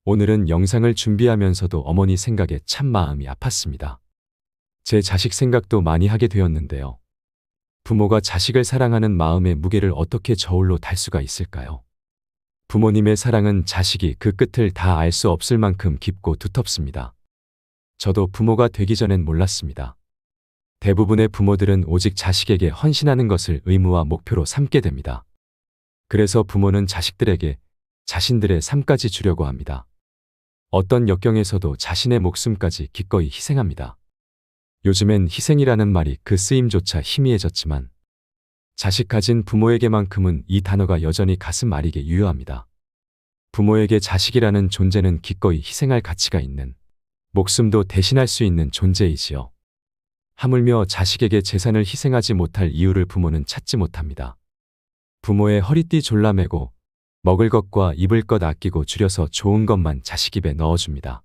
오늘은 영상을 준비하면서도 어머니 생각에 참 마음이 아팠습니다. 제 자식 생각도 많이 하게 되었는데요. 부모가 자식을 사랑하는 마음의 무게를 어떻게 저울로 달 수가 있을까요? 부모님의 사랑은 자식이 그 끝을 다 알 수 없을 만큼 깊고 두텁습니다. 저도 부모가 되기 전엔 몰랐습니다. 대부분의 부모들은 오직 자식에게 헌신하는 것을 의무와 목표로 삼게 됩니다. 그래서 부모는 자식들에게 자신들의 삶까지 주려고 합니다. 어떤 역경에서도 자신의 목숨까지 기꺼이 희생합니다. 요즘엔 희생이라는 말이 그 쓰임조차 희미해졌지만 자식 가진 부모에게만큼은 이 단어가 여전히 가슴 아리게 유효합니다. 부모에게 자식이라는 존재는 기꺼이 희생할 가치가 있는, 목숨도 대신할 수 있는 존재이지요. 하물며 자식에게 재산을 희생하지 못할 이유를 부모는 찾지 못합니다. 부모의 허리띠 졸라매고 먹을 것과 입을 것 아끼고 줄여서 좋은 것만 자식 입에 넣어줍니다.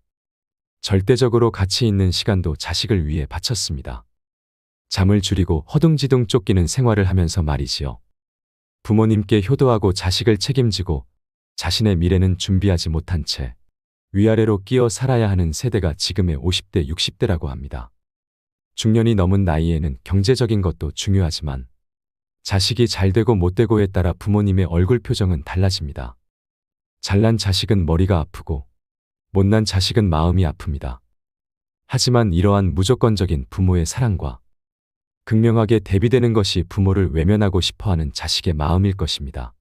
절대적으로 가치 있는 시간도 자식을 위해 바쳤습니다. 잠을 줄이고 허둥지둥 쫓기는 생활을 하면서 말이지요. 부모님께 효도하고 자식을 책임지고 자신의 미래는 준비하지 못한 채 위아래로 끼어 살아야 하는 세대가 지금의 50대, 60대라고 합니다. 중년이 넘은 나이에는 경제적인 것도 중요하지만 자식이 잘 되고 못 되고에 따라 부모님의 얼굴 표정은 달라집니다. 잘난 자식은 머리가 아프고 못난 자식은 마음이 아픕니다. 하지만 이러한 무조건적인 부모의 사랑과 극명하게 대비되는 것이 부모를 외면하고 싶어하는 자식의 마음일 것입니다.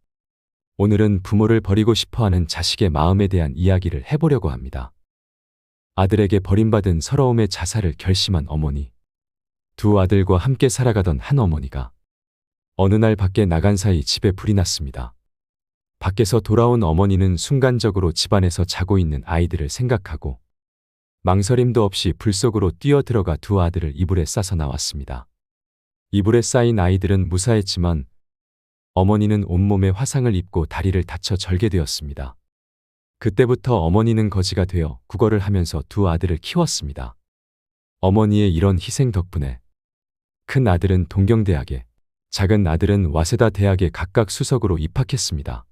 오늘은 부모를 버리고 싶어하는 자식의 마음에 대한 이야기를 해보려고 합니다. 아들에게 버림받은 서러움의 자살을 결심한 어머니. 두 아들과 함께 살아가던 한 어머니가 어느 날 밖에 나간 사이 집에 불이 났습니다. 밖에서 돌아온 어머니는 순간적으로 집안에서 자고 있는 아이들을 생각하고 망설임도 없이 불 속으로 뛰어들어가 두 아들을 이불에 싸서 나왔습니다. 이불에 쌓인 아이들은 무사했지만 어머니는 온몸에 화상을 입고 다리를 다쳐 절개되었습니다. 그때부터 어머니는 거지가 되어 구걸을 하면서 두 아들을 키웠습니다. 어머니의 이런 희생 덕분에 큰 아들은 동경대학에, 작은 아들은 와세다 대학에 각각 수석으로 입학했습니다.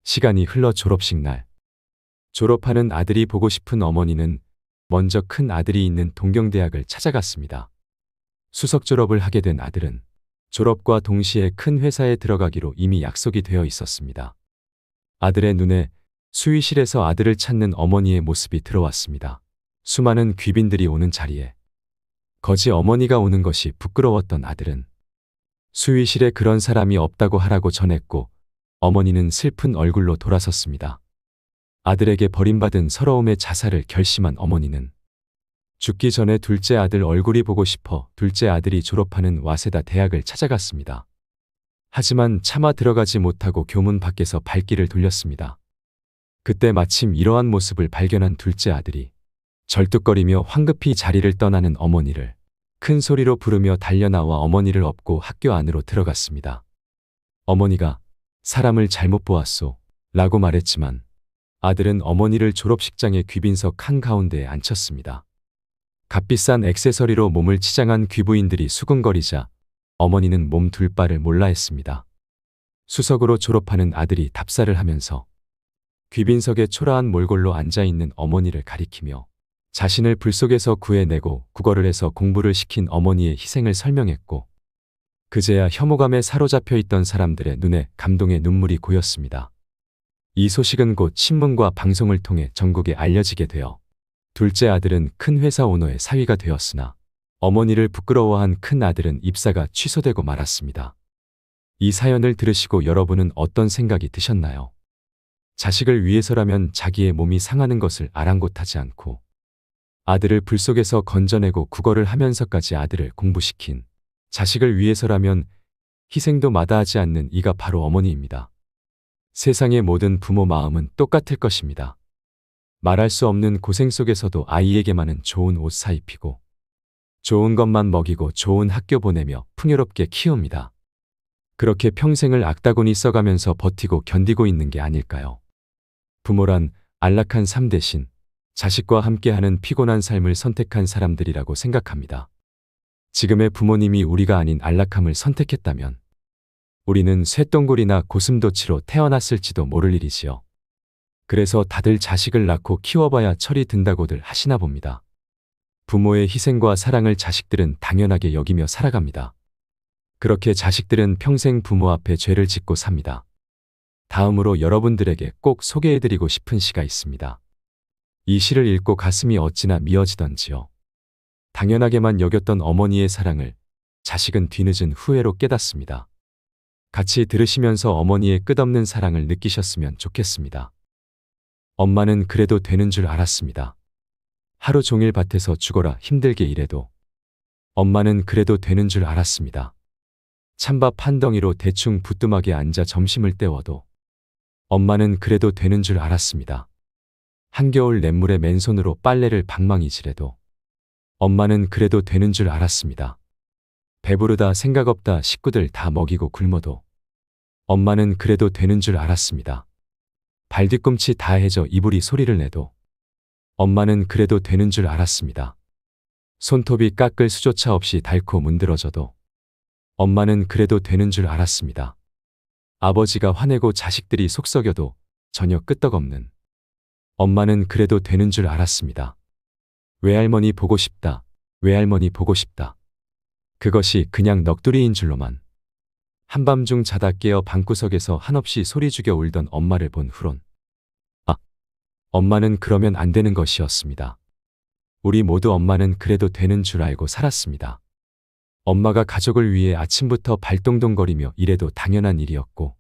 시간이 흘러 졸업식 날, 졸업하는 아들이 보고 싶은 어머니는 먼저 큰 아들이 있는 동경대학을 찾아갔습니다. 수석 졸업을 하게 된 아들은 졸업과 동시에 큰 회사에 들어가기로 이미 약속이 되어 있었습니다. 아들의 눈에 수의실에서 아들을 찾는 어머니의 모습이 들어왔습니다. 수많은 귀빈들이 오는 자리에 거지 어머니가 오는 것이 부끄러웠던 아들은 수의실에 그런 사람이 없다고 하라고 전했고 어머니는 슬픈 얼굴로 돌아섰습니다. 아들에게 버림받은 서러움의 자살을 결심한 어머니는 죽기 전에 둘째 아들 얼굴이 보고 싶어 둘째 아들이 졸업하는 와세다 대학을 찾아갔습니다. 하지만 차마 들어가지 못하고 교문 밖에서 발길을 돌렸습니다. 그때 마침 이러한 모습을 발견한 둘째 아들이 절뚝거리며 황급히 자리를 떠나는 어머니를 큰 소리로 부르며 달려나와 어머니를 업고 학교 안으로 들어갔습니다. 어머니가 사람을 잘못 보았소 라고 말했지만 아들은 어머니를 졸업식장의 귀빈석 한가운데에 앉혔습니다. 값비싼 액세서리로 몸을 치장한 귀부인들이 수군거리자 어머니는 몸 둘 바를 몰라 했습니다. 수석으로 졸업하는 아들이 답사를 하면서 귀빈석에 초라한 몰골로 앉아있는 어머니를 가리키며 자신을 불 속에서 구해내고 구걸을 해서 공부를 시킨 어머니의 희생을 설명했고 그제야 혐오감에 사로잡혀 있던 사람들의 눈에 감동의 눈물이 고였습니다. 이 소식은 곧 신문과 방송을 통해 전국에 알려지게 되어 둘째 아들은 큰 회사 오너의 사위가 되었으나 어머니를 부끄러워한 큰 아들은 입사가 취소되고 말았습니다. 이 사연을 들으시고 여러분은 어떤 생각이 드셨나요? 자식을 위해서라면 자기의 몸이 상하는 것을 아랑곳하지 않고 아들을 불 속에서 건져내고 구걸을 하면서까지 아들을 공부시킨 자식을 위해서라면 희생도 마다하지 않는 이가 바로 어머니입니다. 세상의 모든 부모 마음은 똑같을 것입니다. 말할 수 없는 고생 속에서도 아이에게만은 좋은 옷 사입히고 좋은 것만 먹이고 좋은 학교 보내며 풍요롭게 키웁니다. 그렇게 평생을 악다구니 써가면서 버티고 견디고 있는 게 아닐까요? 부모란 안락한 삶 대신 자식과 함께하는 피곤한 삶을 선택한 사람들이라고 생각합니다. 지금의 부모님이 우리가 아닌 안락함을 선택했다면 우리는 쇠똥굴이나 고슴도치로 태어났을지도 모를 일이지요. 그래서 다들 자식을 낳고 키워봐야 철이 든다고들 하시나 봅니다. 부모의 희생과 사랑을 자식들은 당연하게 여기며 살아갑니다. 그렇게 자식들은 평생 부모 앞에 죄를 짓고 삽니다. 다음으로 여러분들에게 꼭 소개해드리고 싶은 시가 있습니다. 이 시를 읽고 가슴이 어찌나 미어지던지요. 당연하게만 여겼던 어머니의 사랑을 자식은 뒤늦은 후회로 깨닫습니다. 같이 들으시면서 어머니의 끝없는 사랑을 느끼셨으면 좋겠습니다. 엄마는 그래도 되는 줄 알았습니다. 하루 종일 밭에서 죽어라 힘들게 일해도 엄마는 그래도 되는 줄 알았습니다. 찬밥 한 덩이로 대충 부뚜막에 앉아 점심을 때워도 엄마는 그래도 되는 줄 알았습니다. 한겨울 냇물에 맨손으로 빨래를 방망이질해도 엄마는 그래도 되는 줄 알았습니다. 배부르다 생각 없다 식구들 다 먹이고 굶어도 엄마는 그래도 되는 줄 알았습니다. 발뒤꿈치 다 해져 이불이 소리를 내도 엄마는 그래도 되는 줄 알았습니다. 손톱이 깎을 수조차 없이 닳고 문드러져도 엄마는 그래도 되는 줄 알았습니다. 아버지가 화내고 자식들이 속썩여도 전혀 끄떡없는 엄마는 그래도 되는 줄 알았습니다. 외할머니 보고 싶다. 외할머니 보고 싶다. 그것이 그냥 넋두리인 줄로만 한밤중 자다 깨어 방구석에서 한없이 소리 죽여 울던 엄마를 본 후론 엄마는 그러면 안 되는 것이었습니다. 우리 모두 엄마는 그래도 되는 줄 알고 살았습니다. 엄마가 가족을 위해 아침부터 발동동거리며 일해도 당연한 일이었고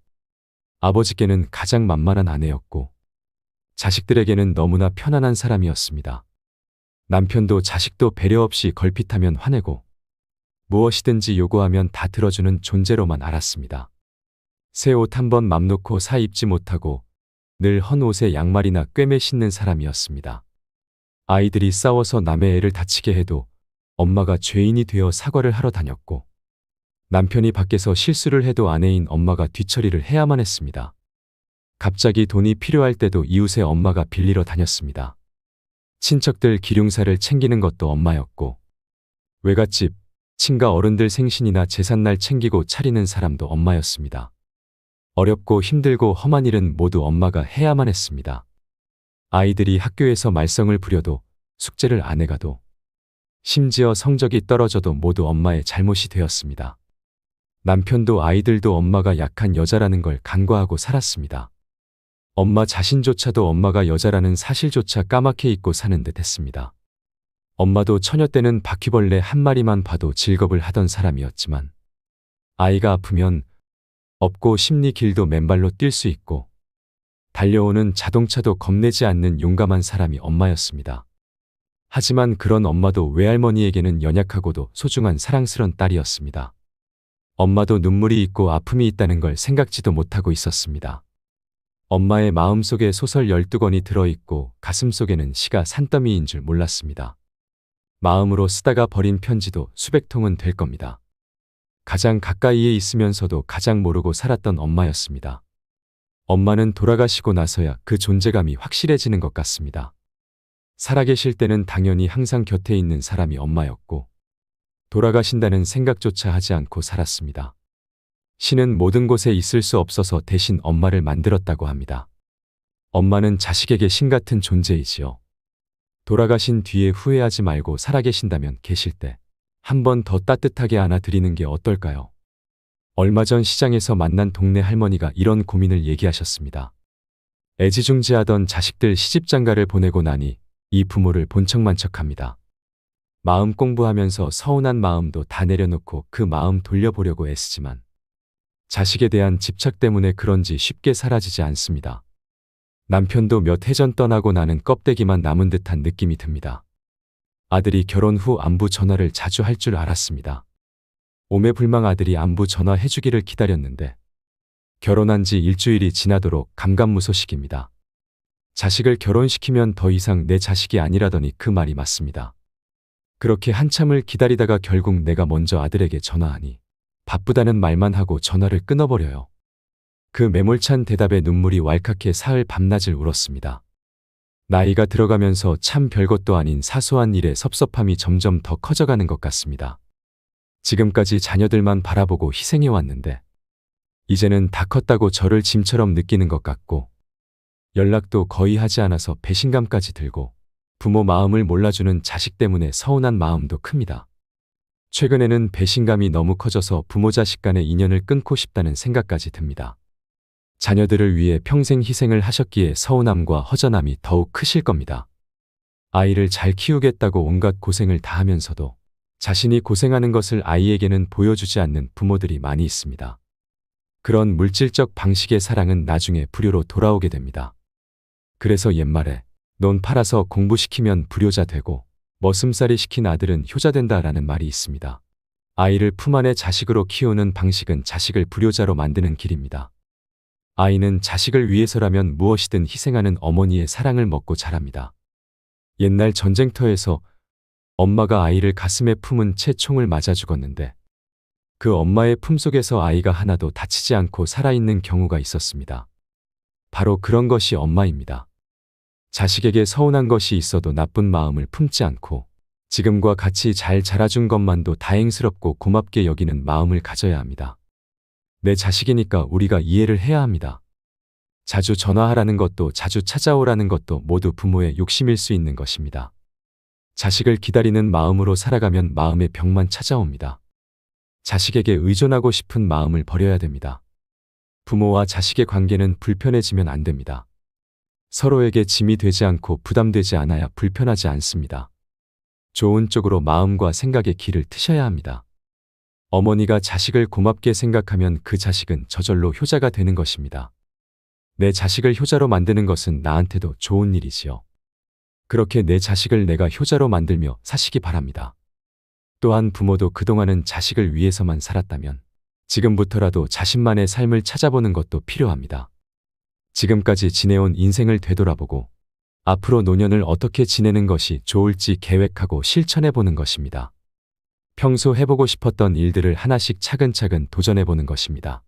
아버지께는 가장 만만한 아내였고 자식들에게는 너무나 편안한 사람이었습니다. 남편도 자식도 배려 없이 걸핏하면 화내고 무엇이든지 요구하면 다 들어주는 존재로만 알았습니다. 새 옷 한 번 맘 놓고 사 입지 못하고 늘 헌 옷에 양말이나 꿰매 신는 사람이었습니다. 아이들이 싸워서 남의 애를 다치게 해도 엄마가 죄인이 되어 사과를 하러 다녔고 남편이 밖에서 실수를 해도 아내인 엄마가 뒤처리를 해야만 했습니다. 갑자기 돈이 필요할 때도 이웃의 엄마가 빌리러 다녔습니다. 친척들 기륭사를 챙기는 것도 엄마였고 외갓집, 친가 어른들 생신이나 제삿날 챙기고 차리는 사람도 엄마였습니다. 어렵고 힘들고 험한 일은 모두 엄마가 해야만 했습니다. 아이들이 학교에서 말썽을 부려도 숙제를 안 해가도 심지어 성적이 떨어져도 모두 엄마의 잘못이 되었습니다. 남편도 아이들도 엄마가 약한 여자라는 걸 간과하고 살았습니다. 엄마 자신조차도 엄마가 여자라는 사실조차 까맣게 잊고 사는 듯 했습니다. 엄마도 처녀 때는 바퀴벌레 한 마리만 봐도 질겁을 하던 사람이었지만 아이가 아프면 없고 심리 길도 맨발로 뛸 수 있고 달려오는 자동차도 겁내지 않는 용감한 사람이 엄마였습니다. 하지만 그런 엄마도 외할머니에게는 연약하고도 소중한 사랑스런 딸이었습니다. 엄마도 눈물이 있고 아픔이 있다는 걸 생각지도 못하고 있었습니다. 엄마의 마음속에 소설 12권이 들어있고 가슴속에는 시가 산더미인 줄 몰랐습니다. 마음으로 쓰다가 버린 편지도 수백 통은 될 겁니다. 가장 가까이에 있으면서도 가장 모르고 살았던 엄마였습니다. 엄마는 돌아가시고 나서야 그 존재감이 확실해지는 것 같습니다. 살아계실 때는 당연히 항상 곁에 있는 사람이 엄마였고 돌아가신다는 생각조차 하지 않고 살았습니다. 신은 모든 곳에 있을 수 없어서 대신 엄마를 만들었다고 합니다. 엄마는 자식에게 신 같은 존재이지요. 돌아가신 뒤에 후회하지 말고 살아계신다면 계실 때 한 번 더 따뜻하게 안아드리는 게 어떨까요? 얼마 전 시장에서 만난 동네 할머니가 이런 고민을 얘기하셨습니다. 애지중지하던 자식들 시집장가를 보내고 나니 이 부모를 본척만척합니다. 마음 공부하면서 서운한 마음도 다 내려놓고 그 마음 돌려보려고 애쓰지만 자식에 대한 집착 때문에 그런지 쉽게 사라지지 않습니다. 남편도 몇 해 전 떠나고 나는 껍데기만 남은 듯한 느낌이 듭니다. 아들이 결혼 후 안부 전화를 자주 할 줄 알았습니다. 오매불망 아들이 안부 전화해주기를 기다렸는데 결혼한 지 일주일이 지나도록 감감무소식입니다. 자식을 결혼시키면 더 이상 내 자식이 아니라더니 그 말이 맞습니다. 그렇게 한참을 기다리다가 결국 내가 먼저 아들에게 전화하니 바쁘다는 말만 하고 전화를 끊어버려요. 그 매몰찬 대답에 눈물이 왈칵해 사흘 밤낮을 울었습니다. 나이가 들어가면서 참 별것도 아닌 사소한 일에 섭섭함이 점점 더 커져가는 것 같습니다. 지금까지 자녀들만 바라보고 희생해왔는데 이제는 다 컸다고 저를 짐처럼 느끼는 것 같고 연락도 거의 하지 않아서 배신감까지 들고 부모 마음을 몰라주는 자식 때문에 서운한 마음도 큽니다. 최근에는 배신감이 너무 커져서 부모 자식 간의 인연을 끊고 싶다는 생각까지 듭니다. 자녀들을 위해 평생 희생을 하셨기에 서운함과 허전함이 더욱 크실 겁니다. 아이를 잘 키우겠다고 온갖 고생을 다 하면서도 자신이 고생하는 것을 아이에게는 보여주지 않는 부모들이 많이 있습니다. 그런 물질적 방식의 사랑은 나중에 불효로 돌아오게 됩니다. 그래서 옛말에 논 팔아서 공부시키면 불효자 되고 머슴살이 시킨 아들은 효자 된다라는 말이 있습니다. 아이를 품 안에 자식으로 키우는 방식은 자식을 불효자로 만드는 길입니다. 아이는 자식을 위해서라면 무엇이든 희생하는 어머니의 사랑을 먹고 자랍니다. 옛날 전쟁터에서 엄마가 아이를 가슴에 품은 채 총을 맞아 죽었는데 그 엄마의 품속에서 아이가 하나도 다치지 않고 살아있는 경우가 있었습니다. 바로 그런 것이 엄마입니다. 자식에게 서운한 것이 있어도 나쁜 마음을 품지 않고 지금과 같이 잘 자라준 것만도 다행스럽고 고맙게 여기는 마음을 가져야 합니다. 내 자식이니까 우리가 이해를 해야 합니다. 자주 전화하라는 것도 자주 찾아오라는 것도 모두 부모의 욕심일 수 있는 것입니다. 자식을 기다리는 마음으로 살아가면 마음의 병만 찾아옵니다. 자식에게 의존하고 싶은 마음을 버려야 됩니다. 부모와 자식의 관계는 불편해지면 안 됩니다. 서로에게 짐이 되지 않고 부담되지 않아야 불편하지 않습니다. 좋은 쪽으로 마음과 생각의 길을 트셔야 합니다. 어머니가 자식을 고맙게 생각하면 그 자식은 저절로 효자가 되는 것입니다. 내 자식을 효자로 만드는 것은 나한테도 좋은 일이지요. 그렇게 내 자식을 내가 효자로 만들며 사시기 바랍니다. 또한 부모도 그동안은 자식을 위해서만 살았다면 지금부터라도 자신만의 삶을 찾아보는 것도 필요합니다. 지금까지 지내온 인생을 되돌아보고 앞으로 노년을 어떻게 지내는 것이 좋을지 계획하고 실천해보는 것입니다. 평소 해보고 싶었던 일들을 하나씩 차근차근 도전해보는 것입니다.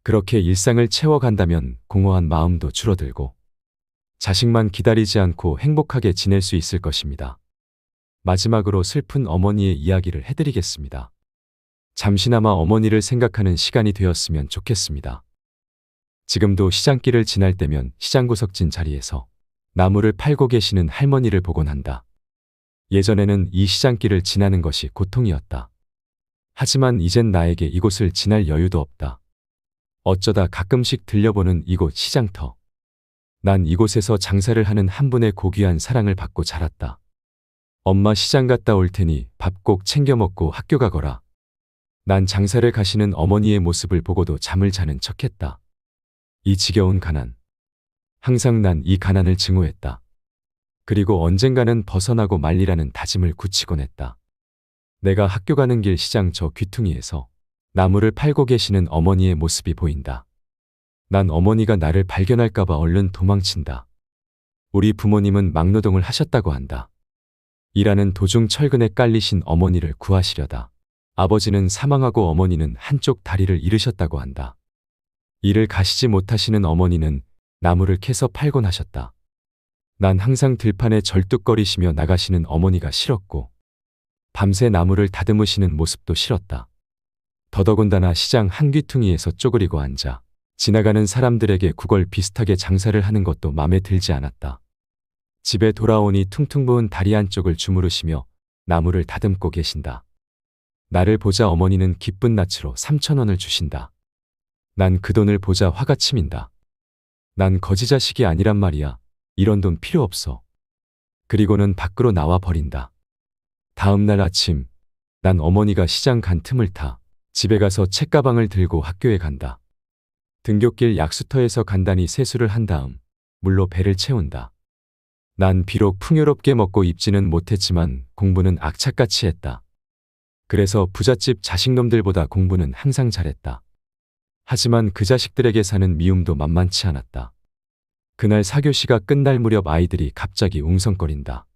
그렇게 일상을 채워간다면 공허한 마음도 줄어들고 자식만 기다리지 않고 행복하게 지낼 수 있을 것입니다. 마지막으로 슬픈 어머니의 이야기를 해드리겠습니다. 잠시나마 어머니를 생각하는 시간이 되었으면 좋겠습니다. 지금도 시장길을 지날 때면 시장 구석진 자리에서 나무를 팔고 계시는 할머니를 보곤 한다. 예전에는 이 시장길을 지나는 것이 고통이었다. 하지만 이젠 나에게 이곳을 지날 여유도 없다. 어쩌다 가끔씩 들려보는 이곳 시장터. 난 이곳에서 장사를 하는 한 분의 고귀한 사랑을 받고 자랐다. 엄마 시장 갔다 올 테니 밥 꼭 챙겨 먹고 학교 가거라. 난 장사를 가시는 어머니의 모습을 보고도 잠을 자는 척했다. 이 지겨운 가난. 항상 난 이 가난을 증오했다. 그리고 언젠가는 벗어나고 말리라는 다짐을 굳히곤 했다. 내가 학교 가는 길 시장 저 귀퉁이에서 나무를 팔고 계시는 어머니의 모습이 보인다. 난 어머니가 나를 발견할까봐 얼른 도망친다. 우리 부모님은 막노동을 하셨다고 한다. 일하는 도중 철근에 깔리신 어머니를 구하시려다. 아버지는 사망하고 어머니는 한쪽 다리를 잃으셨다고 한다. 일을 가시지 못하시는 어머니는 나무를 캐서 팔곤 하셨다. 난 항상 들판에 절뚝거리시며 나가시는 어머니가 싫었고 밤새 나무를 다듬으시는 모습도 싫었다. 더더군다나 시장 한 귀퉁이에서 쪼그리고 앉아 지나가는 사람들에게 구걸 비슷하게 장사를 하는 것도 맘에 들지 않았다. 집에 돌아오니 퉁퉁 부은 다리 한쪽을 주무르시며 나무를 다듬고 계신다. 나를 보자 어머니는 기쁜 낯으로 3,000원을 주신다. 난 그 돈을 보자 화가 치민다. 난 거지 자식이 아니란 말이야. 이런 돈 필요 없어. 그리고는 밖으로 나와 버린다. 다음 날 아침, 난 어머니가 시장 간 틈을 타 집에 가서 책가방을 들고 학교에 간다. 등굣길 약수터에서 간단히 세수를 한 다음 물로 배를 채운다. 난 비록 풍요롭게 먹고 입지는 못했지만 공부는 악착같이 했다. 그래서 부잣집 자식놈들보다 공부는 항상 잘했다. 하지만 그 자식들에게 사는 미움도 만만치 않았다. 그날 4교시가 끝날 무렵 아이들이 갑자기 웅성거린다.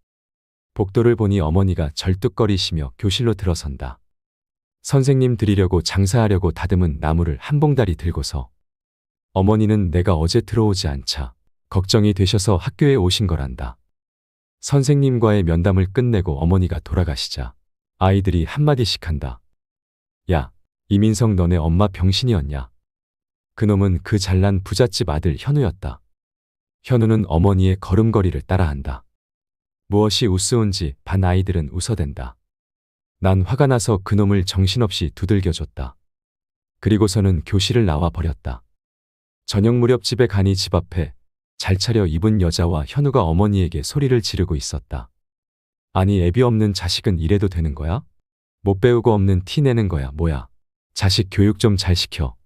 복도를 보니 어머니가 절뚝거리시며 교실로 들어선다. 선생님 드리려고 장사하려고 다듬은 나무를 한 봉다리 들고서 어머니는 내가 어제 들어오지 않자 걱정이 되셔서 학교에 오신 거란다. 선생님과의 면담을 끝내고 어머니가 돌아가시자 아이들이 한마디씩 한다. 야, 이민성 너네 엄마 병신이었냐? 그놈은 그 잘난 부잣집 아들 현우였다. 현우는 어머니의 걸음걸이를 따라한다. 무엇이 우스운지 반 아이들은 웃어댄다. 난 화가 나서 그놈을 정신없이 두들겨줬다. 그리고서는 교실을 나와 버렸다. 저녁 무렵 집에 가니 집 앞에 잘 차려 입은 여자와 현우가 어머니에게 소리를 지르고 있었다. 아니 애비 없는 자식은 이래도 되는 거야? 못 배우고 없는 티 내는 거야 뭐야? 자식 교육 좀 잘 시켜.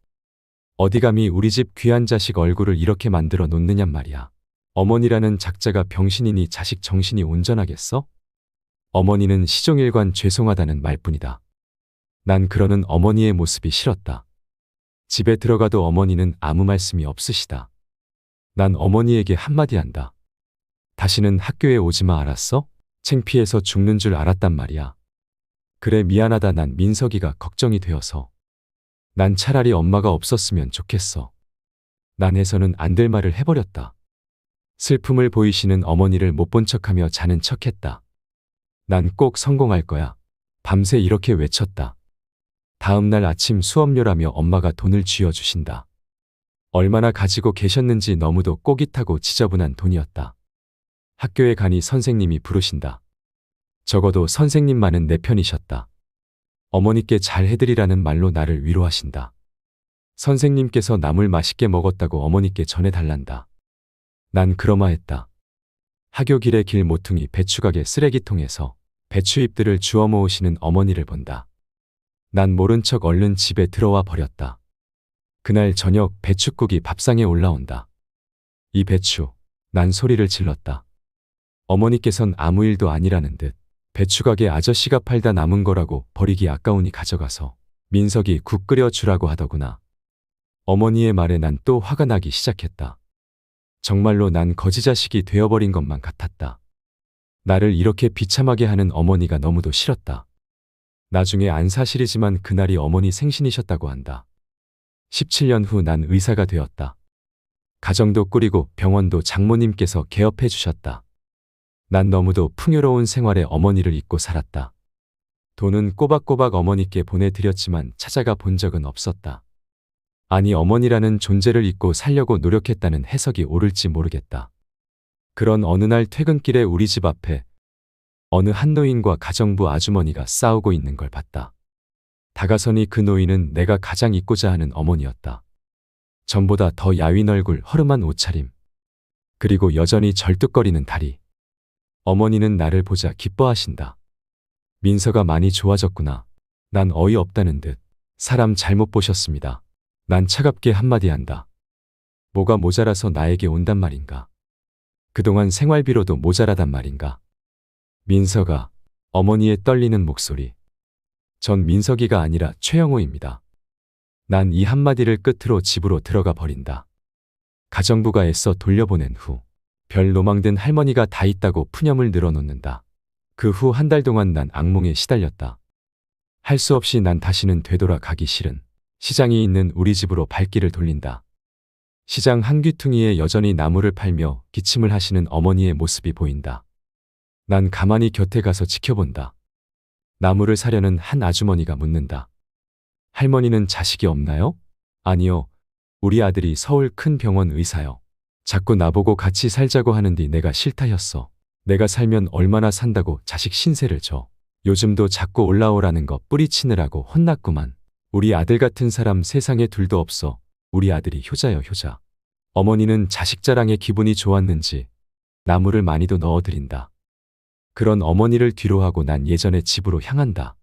어디 감히 우리 집 귀한 자식 얼굴을 이렇게 만들어 놓느냔 말이야. 어머니라는 작자가 병신이니 자식 정신이 온전하겠어? 어머니는 시종일관 죄송하다는 말뿐이다. 난 그러는 어머니의 모습이 싫었다. 집에 들어가도 어머니는 아무 말씀이 없으시다. 난 어머니에게 한마디 한다. 다시는 학교에 오지 마 알았어? 창피해서 죽는 줄 알았단 말이야. 그래 미안하다 난 민석이가 걱정이 되어서. 난 차라리 엄마가 없었으면 좋겠어. 난 해서는 안 될 말을 해버렸다. 슬픔을 보이시는 어머니를 못 본 척하며 자는 척했다. 난 꼭 성공할 거야. 밤새 이렇게 외쳤다. 다음 날 아침 수업료라며 엄마가 돈을 쥐어주신다. 얼마나 가지고 계셨는지 너무도 꼬깃하고 지저분한 돈이었다. 학교에 가니 선생님이 부르신다. 적어도 선생님만은 내 편이셨다. 어머니께 잘 해드리라는 말로 나를 위로하신다. 선생님께서 나물 맛있게 먹었다고 어머니께 전해달란다. 난 그러마했다. 하교 길의 길 모퉁이 배추가게 쓰레기통에서 배추잎들을 주워 모으시는 어머니를 본다. 난 모른 척 얼른 집에 들어와 버렸다. 그날 저녁 배춧국이 밥상에 올라온다. 이 배추, 난 소리를 질렀다. 어머니께선 아무 일도 아니라는 듯 배추가게 아저씨가 팔다 남은 거라고 버리기 아까우니 가져가서 민석이 국 끓여 주라고 하더구나. 어머니의 말에 난 또 화가 나기 시작했다. 정말로 난 거지 자식이 되어버린 것만 같았다. 나를 이렇게 비참하게 하는 어머니가 너무도 싫었다. 나중에 안 사실이지만 그날이 어머니 생신이셨다고 한다. 17년 후 난 의사가 되었다. 가정도 꾸리고 병원도 장모님께서 개업해 주셨다. 난 너무도 풍요로운 생활에 어머니를 잊고 살았다. 돈은 꼬박꼬박 어머니께 보내드렸지만 찾아가 본 적은 없었다. 아니 어머니라는 존재를 잊고 살려고 노력했다는 해석이 옳을지 모르겠다. 그런 어느 날 퇴근길에 우리 집 앞에 어느 한 노인과 가정부 아주머니가 싸우고 있는 걸 봤다. 다가서니 그 노인은 내가 가장 잊고자 하는 어머니였다. 전보다 더 야윈 얼굴, 허름한 옷차림, 그리고 여전히 절뚝거리는 다리. 어머니는 나를 보자 기뻐하신다. 민서가 많이 좋아졌구나. 난 어이없다는 듯 사람 잘못 보셨습니다. 난 차갑게 한마디 한다. 뭐가 모자라서 나에게 온단 말인가. 그동안 생활비로도 모자라단 말인가. 민서가, 어머니의 떨리는 목소리. 전 민석이가 아니라 최영호입니다. 난 이 한마디를 끝으로 집으로 들어가 버린다. 가정부가 애써 돌려보낸 후 별 노망든 할머니가 다 있다고 푸념을 늘어놓는다. 그 후 한 달 동안 난 악몽에 시달렸다. 할 수 없이 난 다시는 되돌아가기 싫은 시장이 있는 우리 집으로 발길을 돌린다. 시장 한 귀퉁이에 여전히 나무를 팔며 기침을 하시는 어머니의 모습이 보인다. 난 가만히 곁에 가서 지켜본다. 나무를 사려는 한 아주머니가 묻는다. 할머니는 자식이 없나요? 아니요. 우리 아들이 서울 큰 병원 의사요. 자꾸 나보고 같이 살자고 하는디 내가 싫다였어. 내가 살면 얼마나 산다고 자식 신세를 져. 요즘도 자꾸 올라오라는 거 뿌리치느라고 혼났구만. 우리 아들 같은 사람 세상에 둘도 없어. 우리 아들이 효자여 효자. 어머니는 자식 자랑에 기분이 좋았는지 나무를 많이도 넣어드린다. 그런 어머니를 뒤로하고 난 예전의 집으로 향한다.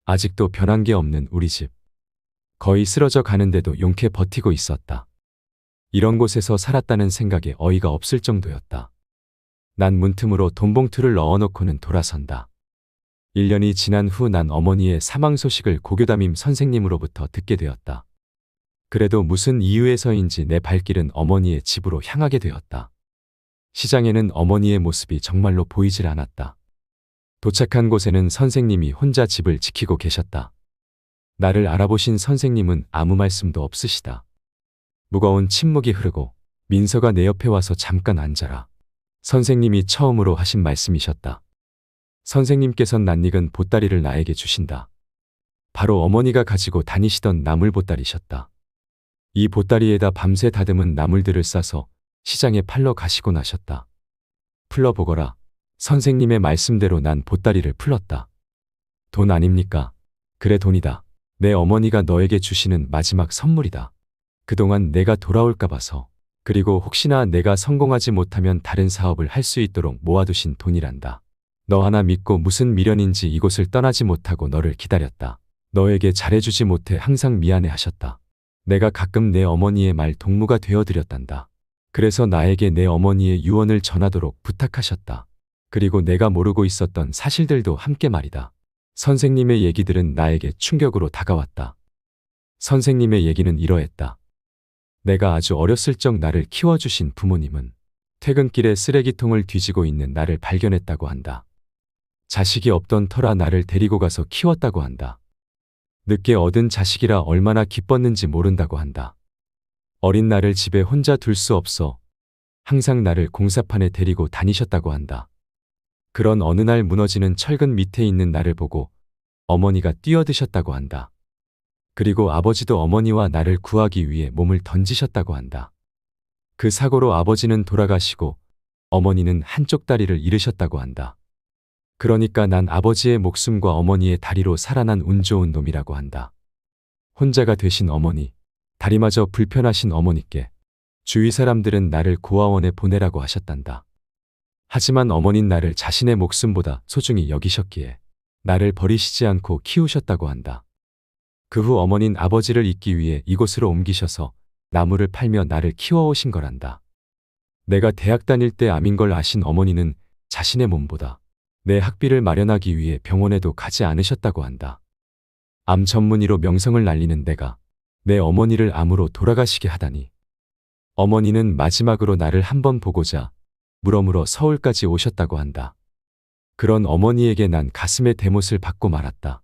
아직도 변한 게 없는 우리 집. 거의 쓰러져 가는데도 용케 버티고 있었다. 이런 곳에서 살았다는 생각에 어이가 없을 정도였다. 난 문틈으로 돈봉투를 넣어놓고는 돌아선다. 1년이 지난 후 난 어머니의 사망 소식을 고교담임 선생님으로부터 듣게 되었다. 그래도 무슨 이유에서인지 내 발길은 어머니의 집으로 향하게 되었다. 시장에는 어머니의 모습이 정말로 보이질 않았다. 도착한 곳에는 선생님이 혼자 집을 지키고 계셨다. 나를 알아보신 선생님은 아무 말씀도 없으시다. 무거운 침묵이 흐르고 민서가 내 옆에 와서 잠깐 앉아라. 선생님이 처음으로 하신 말씀이셨다. 선생님께선 낯익은 보따리를 나에게 주신다. 바로 어머니가 가지고 다니시던 나물 보따리셨다. 이 보따리에다 밤새 다듬은 나물들을 싸서 시장에 팔러 가시고 나셨다. 풀러보거라. 선생님의 말씀대로 난 보따리를 풀렀다. 돈 아닙니까? 그래 돈이다. 내 어머니가 너에게 주시는 마지막 선물이다. 그동안 내가 돌아올까 봐서 그리고 혹시나 내가 성공하지 못하면 다른 사업을 할 수 있도록 모아두신 돈이란다. 너 하나 믿고 무슨 미련인지 이곳을 떠나지 못하고 너를 기다렸다. 너에게 잘해주지 못해 항상 미안해 하셨다. 내가 가끔 내 어머니의 말 동무가 되어드렸단다. 그래서 나에게 내 어머니의 유언을 전하도록 부탁하셨다. 그리고 내가 모르고 있었던 사실들도 함께 말이다. 선생님의 얘기들은 나에게 충격으로 다가왔다. 선생님의 얘기는 이러했다. 내가 아주 어렸을 적 나를 키워주신 부모님은 퇴근길에 쓰레기통을 뒤지고 있는 나를 발견했다고 한다. 자식이 없던 터라 나를 데리고 가서 키웠다고 한다. 늦게 얻은 자식이라 얼마나 기뻤는지 모른다고 한다. 어린 나를 집에 혼자 둘 수 없어 항상 나를 공사판에 데리고 다니셨다고 한다. 그런 어느 날 무너지는 철근 밑에 있는 나를 보고 어머니가 뛰어드셨다고 한다. 그리고 아버지도 어머니와 나를 구하기 위해 몸을 던지셨다고 한다. 그 사고로 아버지는 돌아가시고 어머니는 한쪽 다리를 잃으셨다고 한다. 그러니까 난 아버지의 목숨과 어머니의 다리로 살아난 운 좋은 놈이라고 한다. 혼자가 되신 어머니, 다리마저 불편하신 어머니께 주위 사람들은 나를 고아원에 보내라고 하셨단다. 하지만 어머닌 나를 자신의 목숨보다 소중히 여기셨기에 나를 버리시지 않고 키우셨다고 한다. 그 후 어머닌 아버지를 잊기 위해 이곳으로 옮기셔서 나무를 팔며 나를 키워오신 거란다. 내가 대학 다닐 때 암인 걸 아신 어머니는 자신의 몸보다 내 학비를 마련하기 위해 병원에도 가지 않으셨다고 한다. 암 전문의로 명성을 날리는 내가 내 어머니를 암으로 돌아가시게 하다니. 어머니는 마지막으로 나를 한번 보고자 물어물어 서울까지 오셨다고 한다. 그런 어머니에게 난 가슴에 대못을 받고 말았다.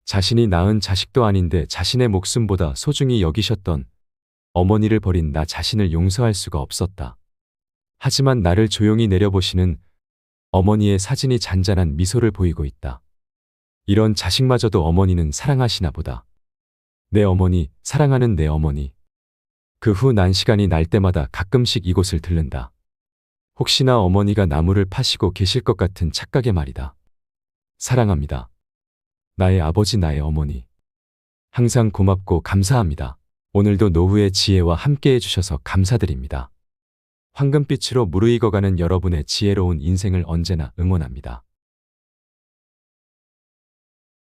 자신이 낳은 자식도 아닌데 자신의 목숨보다 소중히 여기셨던 어머니를 버린 나 자신을 용서할 수가 없었다. 하지만 나를 조용히 내려보시는 어머니의 사진이 잔잔한 미소를 보이고 있다. 이런 자식마저도 어머니는 사랑하시나 보다. 내 어머니, 사랑하는 내 어머니. 그 후 난 시간이 날 때마다 가끔씩 이곳을 들른다. 혹시나 어머니가 나무를 파시고 계실 것 같은 착각의 말이다. 사랑합니다. 나의 아버지, 나의 어머니. 항상 고맙고 감사합니다. 오늘도 노후의 지혜와 함께 해주셔서 감사드립니다. 황금빛으로 무르익어가는 여러분의 지혜로운 인생을 언제나 응원합니다.